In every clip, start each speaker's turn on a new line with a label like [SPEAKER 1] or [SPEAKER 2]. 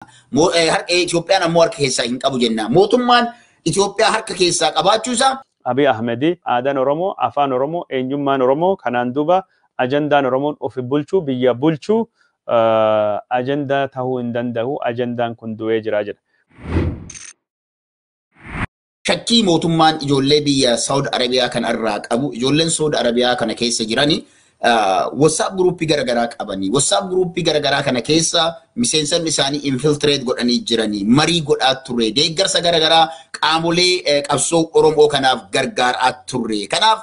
[SPEAKER 1] Harka Itoophiyaan ammoo harka keessaa hin qabu jenna. Mootummaan Itoophiyaa harka keessaa qabaachuu isaa
[SPEAKER 2] Abiy Ahmed aadaan Oromoo, afaan Oromoo, eenyummaan Oromoo kanaan duuba ajandaan Oromoon ofi bulchuu biyya bulchuu ajandaa tahuu hin danda'u. Ajandaan kun du'ee jira jedha.
[SPEAKER 1] Shakkii mootummaan ijoollee biyya Saudi Arabiyaa kan irraa qabu, ijoolleen Saudi Arabiyaa kana keessa jirani WhatsApp gruupii garagaraa qabanii. WhatsApp gruupii garagaraa kana keessa miseensonni isaanii infiltrate godhanii jiranii, marii godhaa turre, deeggarsa garagaraa qaamolee qabsoo Oromoo kanaaf gargaaraa turre. Kanaaf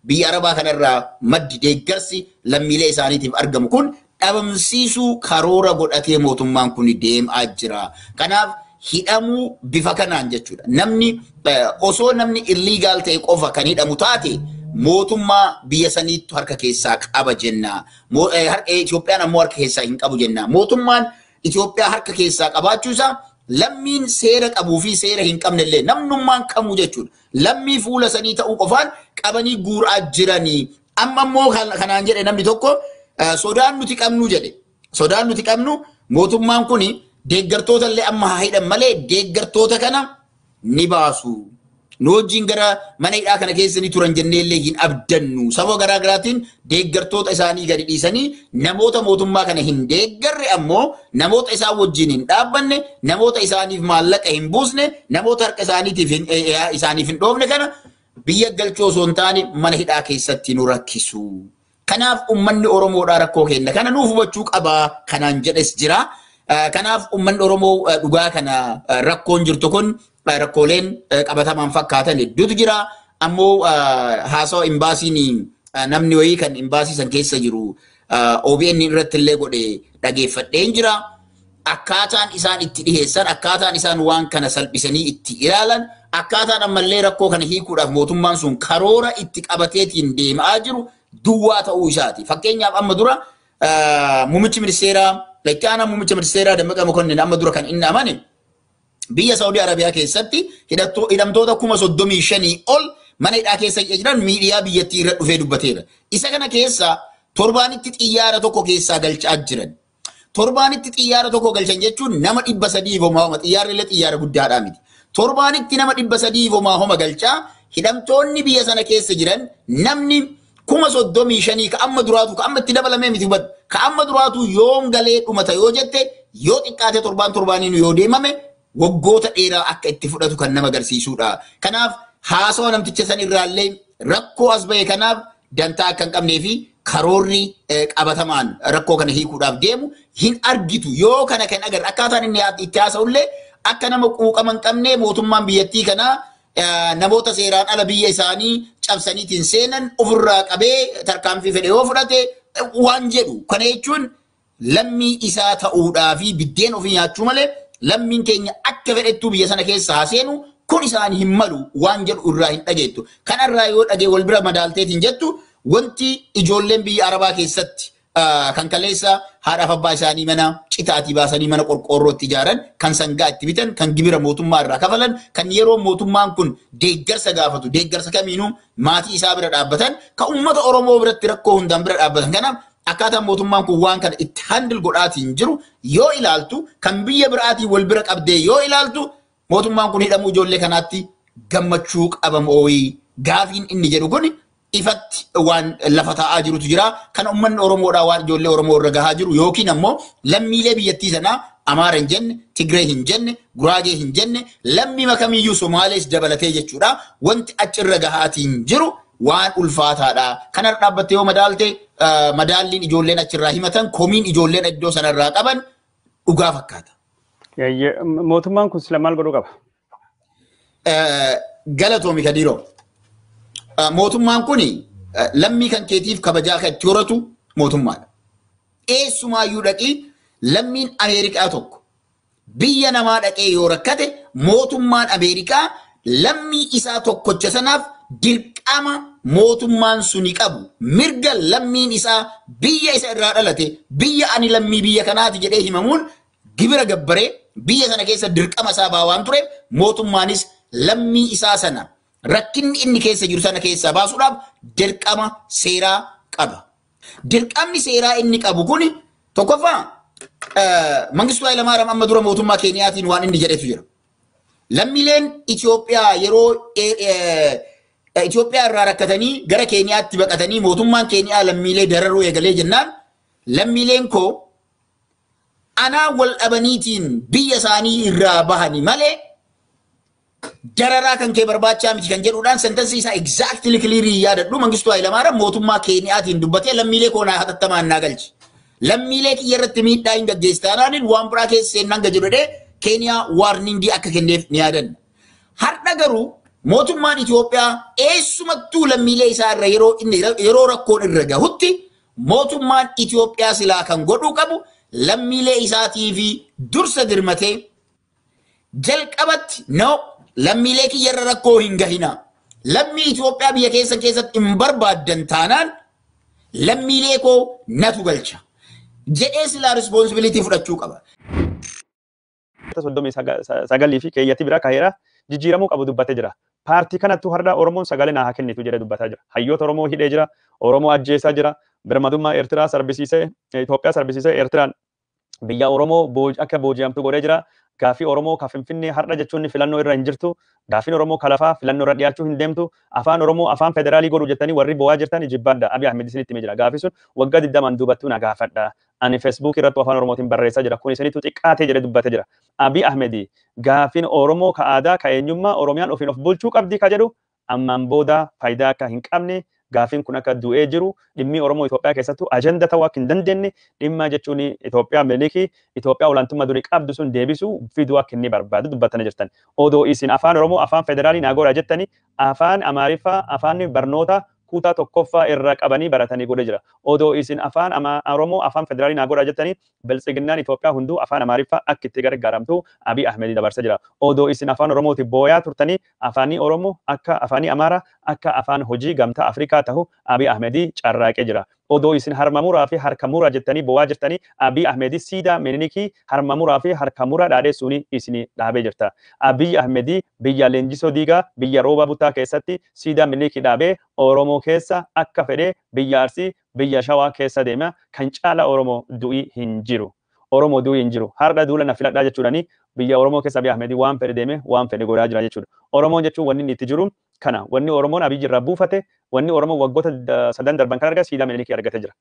[SPEAKER 1] biyya Arabaa kanarraa maddi deeggarsi lammiilee isaaniitiif argamu kun dhabamsiisuu karoora godhatee mootummaan kun deemaa jira. Kanaaf hidhamuu bifa kanaan jechuudha. Namni osoo namni illegal ta'e qofa kan hidhamu taate mootummaa biyya saniitu harka keessaa qaba jenna. Harka Itoophiyaan ammoo harka keessaa hin qabu jenna. Mootummaan Itoophiyaa harka keessaa qabaachuu isaa lammiin seera qabuu fi seera hin qabnellee namnummaan kamuu jechuudha. Lammii fuula sanii ta'uu qofaan qabanii guuraa jiranii. Amma immoo kanaan jedhe namni tokko sodaan nuti qabnu jedhe. Sodaan nuti qabnu mootummaan kuni deeggartoota illee amma haa hidhan malee deeggartoota kana ni baasu. Nu wajjin gara mana hidhaa kana keessa ni turan jennee illee hin abdannu. Sababa garaagaraatiin deeggartoota isaanii gadi dhiisanii namoota mootummaa kana hin deeggarre ammoo namoota isaan wajjin hin dhaabbanne, namoota isaaniif maallaqa hin buusne, namoota harka isaaniif hin dhoofne kana biyya galchoo osoo hin taane mana hidhaa keessatti nu rakkisu. Kanaaf ummanni Oromoodhaa rakkoo kenna. Kana nuuf hubachuu qabaa kanaan jedhes jira. Kanaaf ummanni Oromoo dhugaa kana rakkoon jirtu kun rakkooleen qabatamaan fakkaatan hedduutu jira. Ammoo haasawa imbaasiin namni wayii kan imbaasii san keessa jiru OBN irratti illee godhe dhageeffadheen jira. Akkaataan isaan itti dhiheessan, akkaataan isaan waan kana salphisanii itti ilaalan, akkaataan ammallee rakkoo kana hiikuudhaaf mootummaan sun karoora itti qabateetiin deemaa jiru duwwaa ta'uu isaati. Fakkeenyaaf amma dura muummichi ministeeraa Lekkaana muummicha ministeeraa Dammaqa Mokonnin amma dura kan inni amane biyya Saudi Arabiyaa keessatti hidhamtoota 35,000 ol mana hidhaa keessa jiran miidiyaa biyyattii irra dhufee dubbateera. Isa kana keessa torbaanitti xiyyaara tokko keessaa galchaa jiran. Torbaanitti xiyyaara tokko galchan jechuun nama 300 xiyyaarri illee xiyyaara guddaadhaa miti. Torbaanitti nama 300 galchaa hidhamtoonni biyya sana keessa jiran namni 35,000 ka amma duraatu ka amma itti dabalamee miti hubadhu. Ka amma duraatu yoom galee dhumata yoo jette yoo xiqqaate torbaaniin yoo deemame waggoota dheeraa akka itti fudhatu kan nama agarsiisudha. Kanaaf haasawa namticha san irraallee rakkoo as bahe kanaaf dantaa akka hin qabnee fi karoorri qabatamaan rakkoo kana hiikuudhaaf deemu hin argitu. Yoo kana kan agarre akkaataan inni itti haasa'ullee akka nama quuqama hin qabne mootummaan biyyattii kanaa namoota seeraan ala biyya isaanii cabsaniitiin seenan ofirraa qabee tarkaanfii fedhe yoo fudhate waan jedhu. Kana jechuun lammii isaa ta'uudhaa fi biddeen ofii nyaachuu malee lammiin keenya akka fedhettuu biyya sana keessa haaseenu kun isaanii hin malu waan jedhu irraa hin dhageettu. Kanarraa yoo dhagee wal bira madaalteetiin jettu wanti ijoolleen biyya Arabaa keessatti kan kaleessa haadhaaf abbaa isaanii mana citaatii baasanii mana qorqoorrootti ijaaran, kan sangaa itti bitan, kan gibira mootummaa irraa kafalan, kan yeroo mootummaan kun deeggarsa gaafatu, deeggarsa kamiinuu maatii isaa bira dhaabbatan, kan uummata Oromoo biratti rakkoo hundaan bira dhaabbatan. Kanaaf akkaataan mootummaan kun waan kana itti handil godhaatiin jiru yoo ilaaltu, kan biyya biraatiin wal bira qabdee yoo ilaaltu, mootummaan kun hidhamuu ijoollee kanaatti gammachuu qabamoo gaafiin inni jedhu kun ifatti waan lafa taa'aa jirutu jira. Kan uummanni Oromoodhaa waan ijoollee Oromoo irra gahaa jiru yookiin ammoo lammiilee biyyattii sanaa Amaara hin jenne, Tigree hin jenne, Guraagee hin jenne, lammii makamiyyuu Somaalees dabalatee jechuudha. Wanti achirra gahaatiin jiru waan ulfaataadha. Kanarra dhaabbattee yoo madaalte madaalliin ijoolleen achirraa himatan, komiin ijoolleen iddoo sanarraa qaban dhugaa fakkaata.
[SPEAKER 2] Mootummaan kun sila maal godhuu qaba?
[SPEAKER 1] Galatoomi Kadiiroo. Mootummaan kun lammii kan keetiif kabajaa kan itti horatu mootummaadha. Eessumaayyuu dhaqii lammiin Ameerikaa tokko biyya namaa dhaqee yoo rakkate mootummaan Ameerikaa lammii isaa tokkocha sanaaf dirqama mootummaan suni qabu mirga lammiin isaa biyya isa irraa dhalate biyya ani lammii biyya kanaati jedhee himamuun gibira gabbaree biyya sana keessa dirqama isaa baa waan tureef mootummaanis lammii isaa sana rakkinni inni keessa jiru sana keessaa baasuudhaaf dirqama seeraa qaba. Dirqamni seeraa inni qabu kun tokkoffaa Mangistuu Hayilamaariyaam amma dura mootummaa Keeniyaatiin waan inni jedhetu jira. Lammiileen Itoophiyaa yeroo Itoophiyaa irraa rakkatanii gara Keeniyaatti baqatanii mootummaan Keeniyaa lammiilee dararuu eegalee jennaan lammiileen koo anaa wal dhabaniitiin biyya isaanii irraa bahanii malee dararaa kan kee barbaachaa miti kan jedhuudhaan sentensi isaa exactly clearly yaadadhu. Mangistuu Hayilamaariyaam mootummaa Keeniyaatiin dubbatee lammiilee koo naa hatattamaan naa galchi. Lammiilee kiyya irratti miidhaa hin gaggeessitaanaan waan biraa keessa seennan gajjirudhee Keeniyaa warningii akka kenneef ni yaadanna. Har'a garuu mootummaan Itoophiyaa eessumattuu lammiilee isaa irra yeroo rakkoon irra gahutti mootummaan Itoophiyaa silaa kan godhuu qabu lammiilee isaatii fi dursa dirmatee jalqabatti lammiilee kiyya irra rakkoo hin gahina. Lammii Itoophiyaa biyya keessatti hin barbaaddan taanaan lammiilee koo natu galcha. Jedhee silaa responsibility fudhachuu qaba.
[SPEAKER 2] Soddomii sagalii fi keeyyatti biraa kaheera jijjiiramuu qabu dubbatee jira. Paartii kanattu har'a Oromoon sagalee naa haa kennitu jedhee dubbataa jira. Hayyoota Oromoo hidhee jira. Oromoo ajjeesaa jira. Birmadummaa Eertiraa sarbisiisee Itoophiyaa sarbisiisee Eertiraan biyya Oromoo akka booji'amtu godhee jira. Gaafii Oromoo ka Finfinnee har'a jechuun filannoo irra hin jirtu. Gaafiin Oromoo ka lafaa filannoo irra dhiyaachuu hin deemtu. Afaan Oromoo afaan federaalii godhu jettanii warri bo'aa jirtan jibbaadha. Abiy Ahmed isinitti himee jira. Gaafii sun waggaa 20 duubattuu na gaafadha. Ani Facebook irratti afaan Oromootiin barreessaa jira. Kun isinitu xiqqaatee jedhee dubbatee jira. Abiy Ahmed gaafiin Oromoo ka aadaa ka eenyummaa Oromiyaan ofiin of bulchuu qabdi ka jedhu ammaan booda faayidaa akka hin qabne gaafiin kun akka du'ee jiru dhimmi Oromoo Itoophiyaa keessattuu ajenda ta'uu akka hin dandeenye dhimma jechuun Itoophiyaa milikii Itoophiyaa olaantummaa durii qabdu sun deebisuu fiduu akka inni barbaadu dubbatanii jirtan. Odoo isin afaan Oromoo afaan federaalii naa godha jettanii afaan Amaariffaa afaan barnoota kutaa tokkoffaa irra qabanii baratanii godhe jira. Odoo isin afaan Oromoo afaan federaalii naa godha jettanii biltsiginnaan Itoophiyaa hunduu afaan Amaariffaa akka itti gargaaramtu Abiy Ahmed dabarsa jira. Odoo isin afaan Oromooti booyaa turtanii afaanii Oromoo akka afaanii Amaaraa akka afaan hojii gamtaa Afrikaa ta'u Abiy Ahmed carraaqee jira. Odoo isin harmamuraa fi harkamuraa jettanii boo'aa jirtanii Abiy Ahmed siidaa minilikii harmamuraa fi harkamuraa dhaadheessuun isin dhaabee jirta. Abiy Ahmed biyya leenjisoo diigaa biyya rooba butaa keessatti siidaa minilikii dhaabee Oromoo keessa akka fedhee biyya Arsii biyya Shawaa keessa deema kan caala Oromoo du'ii hin jiru. Oromoo du'ii hin jiru. Har'a duula na filadhaa jechuudhani biyya Oromoo keessa Abiy Ahmed waan fedhe deeme waan fedhe godhaa jira jechuudha. Oromoon jechuun wanni inni itti jiru kana wanni Oromoon Abiy irraa buufate wanni Oromoo waggoota 3 darban kan argate siidaa minilikii argatee jira.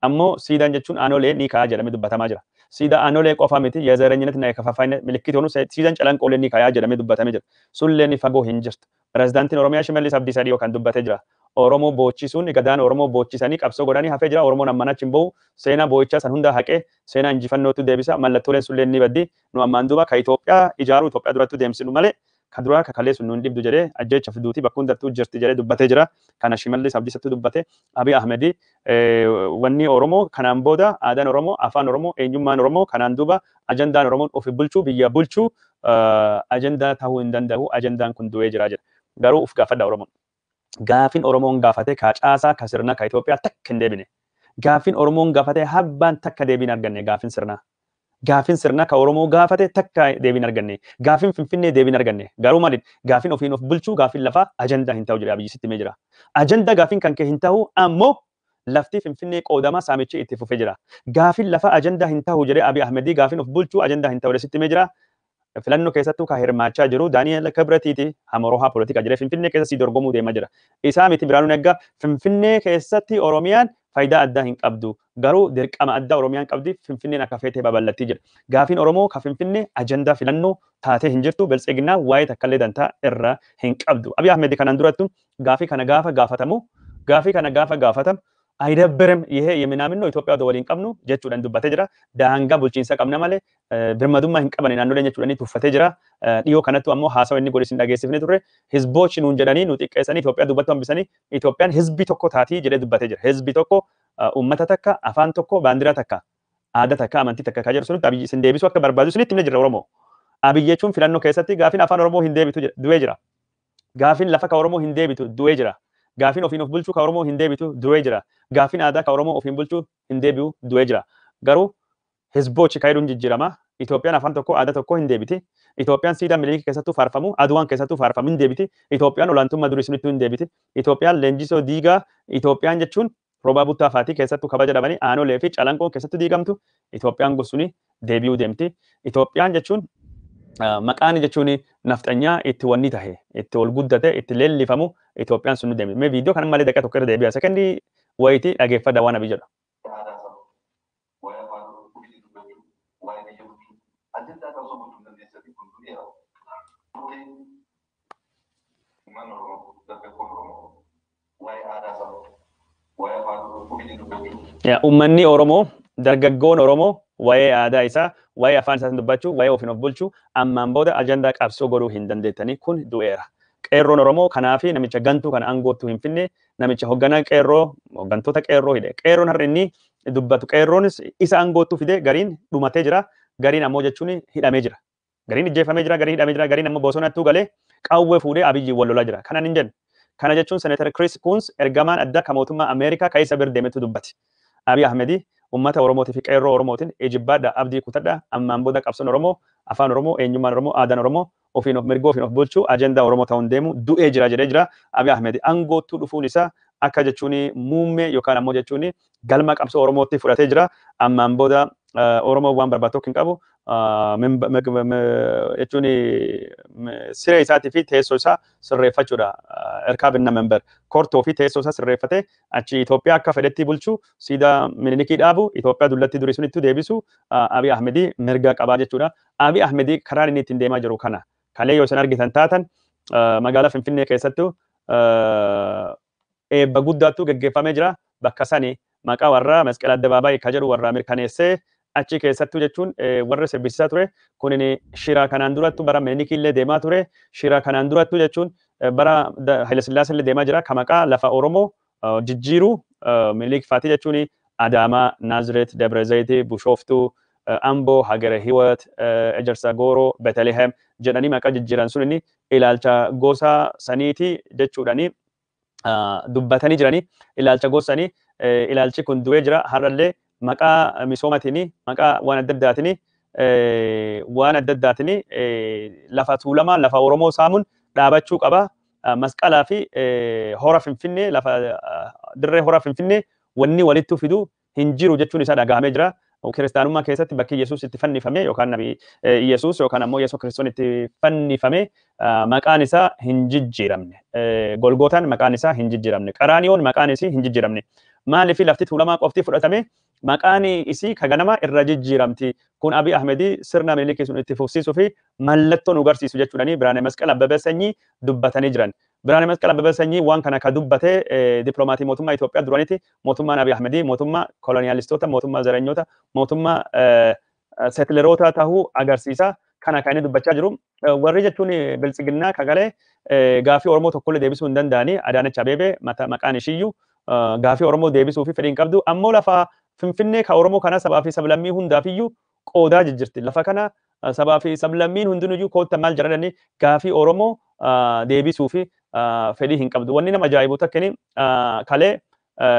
[SPEAKER 2] Ammoo siidaan jechuun aanolee ni ka'aa jedhamee dubbatamaa jira. Siidaa aanolee qofa miti የዘረኝነት እና የከፋፋይነት ምልክት ሆኑ ሲዳን ጨለንቆlee ni ka'aa jedhamee dubbatamee jira. Sullee ni fagoo hin jirtu. Pirezidaantiin Oromiyaa Shimallis Abdiisaa dhiyoo kan dubbatee jira. Oromoo boochisuun gadaan Oromoo boochisanii qabsoo godhanii hafee jira. Oromoon ammaan achi hin bahu seenaa boo'ichaa san hunda haqee seenaa injifannootu deebisa. Mallattooleen sullee ni baddi. Nu ammaan duuba ka Itoophiyaa ijaaruu Itoophiyaa duratti deemsinu malee ka duraa ka kaleessu nuun dhibdu jedhee ajjeecha fiduutii bakka hundattuu jirti jedhee dubbatee jira. Kana Shimallis Abdiisaatu dubbate. Abiy Ahmed wanni Oromoo kanaan booda aadaan Oromoo afaan Oromoo eenyummaan Oromoo kanaan duuba ajandaan Oromoon ofi bulchuu biyya bulchuu ajandaa ta'uu hin danda'u. Ajandaan kun du'ee jira jedha. Garuu uf gaafadha Oromoon. Gaafin Oromoon gaafate ka caasaa ka sirna ka Itoophiyaa takka hin deebine. Gaafin Oromoon gaafate habbaan takka deebiin arganne gaafin sirna. Gaafin sirna ka Oromoo gaafate takka deebiin arganne. Gaafin Finfinnee deebiin arganne. Garuu maaliin gaafin ofiin of bulchuu gaafin lafaa ajandaa hin ta'u jedha Abiyyi sitti himee jira. Ajandaa gaafin kan kee hin ta'u ammoo lafti Finfinnee qoodama saamichi itti fufee jira. Gaafin lafa ajandaa hin ta'u jedhee Abiy Ahmed gaafin of bulchuu ajandaa hin ta'u jedhee sitti himee jira. Filannoo keessattuu ka hirmaachaa jiru Daani'eel Kibratiiti Hamorohaa Polotika jedhee Finfinnee keessatti dorgomuu deemaa jira. Isaa miti Biraanuu Naggaa Finfinnee keessatti Oromiyaan faayidaa addaa hin qabdu. Garuu dirqama addaa Oromiyaan qabdi Finfinneen akka feetee babal'atti jira. Gaafiin Oromoo ka Finfinnee ajandaa filannoo taatee hin jirtu biltsiginnaa waa'ee takkallee dantaa irra hin qabdu. Abiy Ahmed kanaan durattu gaafii kana gaafa gaafatamu አይደብርም ይሄ የምናምነው ኢትዮጵያ ወደወሊን ቀምኑ ጀቹዳን ዱባቴ ጅራ ዳንጋ ቡልቺንሳ ቀምና ማለ ብርመዱማ hinqaban naannolee jechuudhani tuffatee jira dhiyoo kanattu ammoo haasawa inni godhe sin dhageessifne turre hizboochi nuun jedhanii nu xiqqeessanii Itoophiyaa dubbatu hambisanii Itoophiyaan hizbi tokko taatii jedhee dubbatee jira hizbi tokko uummata takka afaan tokko baandiraa takka aadaa takka amantii takka ka jedhu sunitti Abiyyi sin deebisu akka barbaadu sunitti himne jira Oromoo Abiyyi jechuun filannoo keessatti gaafin afaan Oromoo hin deebitu du'ee jira gaafin lafa ka Oromoo hin deebitu du'ee jira gaafin ofiin of bulchuu ka Oromoo hin deebitu du'ee jira gaafin aadaa ka Oromoo ofiin bulchuu hin deebi'u du'ee jira garuu hizboochi kaayiduun jijjiirama Itoophiyaan afaan tokko aadaa tokko hin deebiti Itoophiyaan siidaa miliikii keessattuu faarfamu aduwaan keessattuu faarfamu hin deebiti Itoophiyaan olaantummaa durii sunittuu hin deebiti Itoophiyaan leenjisoo diigaa Itoophiyaan jechuun roobaa buttaa faatii keessattuu kabaja dhabanii aanolee fi calanqoon keessatti diigamtu Itoophiyaan gosuuni deebi'uu deemti. Itoophiyaan jechuun maqaan jechuun nafxanyaa itti wanni tahe itti ol guddate itti leellifamu Itoophiyaan sun deemti. Mee viidiyoo kana malee daqiiqaa tokko irra deebi'a sekondii wayitii dhageeffadha waan abi jedhu. Uummanni Oromoo dargaggoon Oromoo waa'ee aadaa isaa waa'ee afaan isaatiin dubbachuu waa'ee ofiin of bulchuu ammaan booda ajandaa qabsoo godhuu hin dandeettanii kun du'eera. Qeerroon Oromoo kanaa fi namicha gantuu kana aangoottuu hin finne namicha hoogganaa qeerroo hooggantoota qeerroo hidhe. Qeerroon har'a inni dubbatu qeerroonis isa aangoottuu fide gariin dhumatee jira gariin ammoo jechuun hidhamee jira. Gariin ijjeeffamee jira gariin hidhamee jira gariin ammoo bosonattuu galee qawwee fuudhee Abiyyi wal lolaa jira. Kanan hin jennu. Kana jechuun Senator Chris Coons ergamaan addaa kan mootummaa Ameerikaa kan isa bira deemetu dubbate. Abiy Ahmedi uummata Oromootii fi qeerroo Oromootiin ejibbaadha abdii kutadha ammaan booda qabsoon Oromoo afaan Oromoo eenyummaan Oromoo aadaan Oromoo ofiin of mirgoo ofiin of bulchuu ajandaa Oromoo ta'uun deemu du'ee jira jedhee jira. Abiy Ahmedi aangoottuu dhufuun isaa akka jechuun muummee yookaan ammoo jechuun galma qabsoo Oromootti fudhatee jira. Ammaan booda Oromoo waan barbaadu tokko hin qabu. Jechuun siree isaatii fi teessoo isaa sirreeffachuudha. Erkaabinna member kortoo fi teessoo isaa sirreeffatee achi Itoophiyaa akka fedhetti bulchu siidaa Minilikii dhaabu Itoophiyaa dullatti durii sunitti deebisu Abiy Ahmedi mirga qabaa jechuudha. Abiy Ahmedi karaan inni ittiin deemaa jiru kana. Kalee yoo isin argitan taatan magaalaa Finfinnee keessattuu eebba guddaatu gaggeeffamee jira. Bakka sani maqaa warraa masqala addabaabaayii kan jedhu warraa mirkaneessee achi keessattuu jechuun warra sirbisiisaa ture kunin shira kanaan durattu bara Minilikii illee deemaa ture shira kanaan durattu jechuun bara Haile Sillaasee illee deemaa jira kan maqaa lafa Oromoo jijjiiruu Minilik faatii jechuun Adaamaa, Naazireet, Debre Zayit, Bushooftuu, Amboo, Hagere Hiwat, Ejersa Gooroo, Betelehem jedhanii maqaa jijjiiran sun inni ilaalcha gosa saniiti jechuudhani dubbatanii jiranii ilaalcha gosa sanii ilaalchi kun du'ee jira har'allee maqaa misoomatiin maqaa waan adda addaatiin lafa tuulamaa lafa Oromoo saamuun dhaabachuu qaba. Masqalaa fi hora Finfinnee lafa dirree hora Finfinnee wanni walitti fidu hin jiru jechuun isaa dhagahamee jira. Kiristaanummaa keessatti bakki Yesuus itti fannifame yookaan nabi Yesuus yookaan ammoo Yesuus Kiristoon itti fannifame maqaan isaa hin jijjiiramne. Golgootaan maqaan isaa hin jijjiiramne. Qaraaniyoon maqaan isii hin jijjiiramne. Maaliif lafti tuulamaa qofti fudhatame maqaan isii kaganama irra jijjiiramti. Kun Abiy Ahmedi sirna Minilikii sun itti fufsiisuu fi mallattoo nu agarsiisu jechuudhani Biraanee Masqal Abbabee Sanyii dubbatanii jiran. Biraanee Masqal Abbabee Sanyii waan kana ka dubbate dippiloomatii mootummaa Itoophiyaa duraniiti mootummaan Abiy Ahmedi mootummaa koloniyaalistoota mootummaa zareenyoota mootummaa seetileroota tahuu agarsiisa. Kana kan inni dubbachaa jiru. Warri jechuun biltsiginnaa kagalee gaafii Oromoo tokkollee deebisuu hin danda'anii Adaanech Abeebee maqaan ishiiyyuu gaafii Oromoo deebisuu fi fedhii hin qabdu. Ammoo lafa Finfinnee ka Oromoo kana sabaa fi sablammii hundaafiyyuu qoodaa jirti. Lafa kana sabaa fi sablammiin hundinuyyuu koottan maal jedhanii gaafii Oromoo deebisuu fi fedhii hin qabdu. Wanni nama ajaa'ibu takkini kalee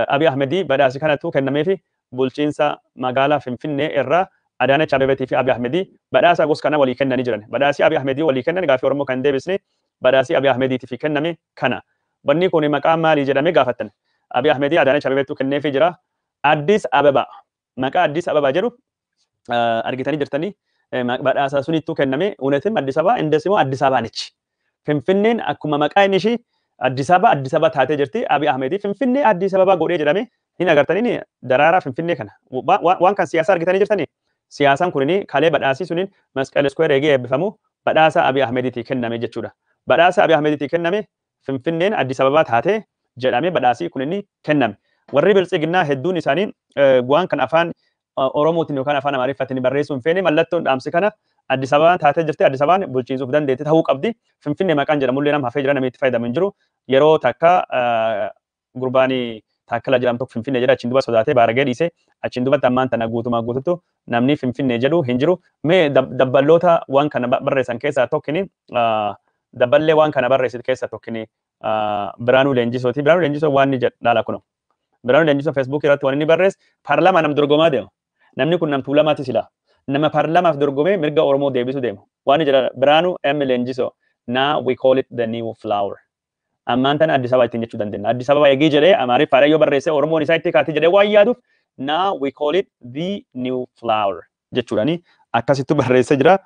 [SPEAKER 2] Abiy Ahmedi badhaasi kanattuu kennameefi bulchiinsa magaalaa Finfinnee irraa Adaanech Abeebeetii fi Abiy Ahmedi badhaasa gosa kana walii kennanii jiran. Badhaasi Abiy Ahmedi walii kennan gaafii Oromoo kan deebisne badhaasi Abiy Ahmediitiif kenname kana. Wanni kun maqaa maalii jedhamee gaafattan. Abiy Ahmedi Adaanech Abeebeetu kenneefii jira. Addis Ababa maqaa Addis Ababa jedhu argitanii jirtanii badhaasa sunittuu kenname unetim Addis Ababa indesimoo Addis Abaanichi. Finfinneen akkuma maqaan ishii Addis Ababa taatee jirti. Abiy Ahmedi Finfinnee Addis Ababa godhee jedhame hin agartanii daraaraa Finfinnee kana waan kan siyaasa argitanii jirtanii. Siyaasaan kunini kalee badhaasii suniin Masqal Square eegee eebbifamu badhaasa Abiy Ahmediitii kenname jechuudha. Badhaasa Abiy Ahmediitii kenname Finfinneen Addis Ababa taatee jedhamee badhaasii kunini kenname. Warri biltsiginnaa hedduun isaanii waan kan afaan Oromootiin yookaan afaan Amaariffaatiin barreessuu hin feene mallattoon dhaamsi kana Addis Ababaan taatee jirti. Addis Ababaan bulchiinsuuf dandeetti ta'uu qabdi. Finfinnee maqaan jedhamullee nama hafee jira namni itti fayyadamu hin jiru. Yeroo takka gurbaanii Taakkala jedhamu tokko Finfinnee jedha achiin duba sodaatee baaragee dhiise achiin dubatti ammaan tana guutumaa guututu namni Finfinnee jedhu hin jiru. Mee dabballoota waan kana barreessan keessaa tokkini dabballee waan kana barreessit keessaa tokkini Biraanuu Leenjisooti. Biraanuu Leenjisoo waan ni jedha laala kuno. Biraanuu Leenjisoo Facebook irratti waan inni barreesse paarlaamaa nam dorgomaa deema. Namni kun nam tuulamaati sila. Nama paarlaamaaf dorgomee mirga Oromoo deebisuu deema. Waan ni jedha Biraanuu M Leenjisoo. Now we call it the new flower. ammaan tana Addis Ababa ittiin jechuu dandeenya. Addis Ababa eegii jedhee Amaariffaan yoo barreesse Oromoon isaa itti kaati jedhee waan yaaduuf now we call it the new flower jechuudhaani akkasittu barreessee jira.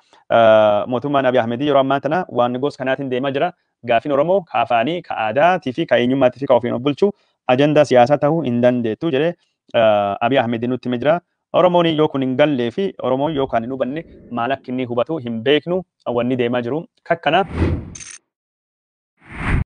[SPEAKER 2] Mootummaan Abiy Ahmed yeroo ammaa tana waan gosa kanaatiin deemaa jira. Gaafiin Oromoo ka afaanii, ka aadaatii fi ka eenyummaatii fi ka ofiin of bulchuu ajandaa siyaasaa ta'uu hin dandeettu jedhee Abiy Ahmed nutti himee jira. Oromoon yoo kun hin gallee fi Oromoon yoo kan hin hubanne maal akka inni hubatu hin beeknu wanni deemaa jiru kakkana.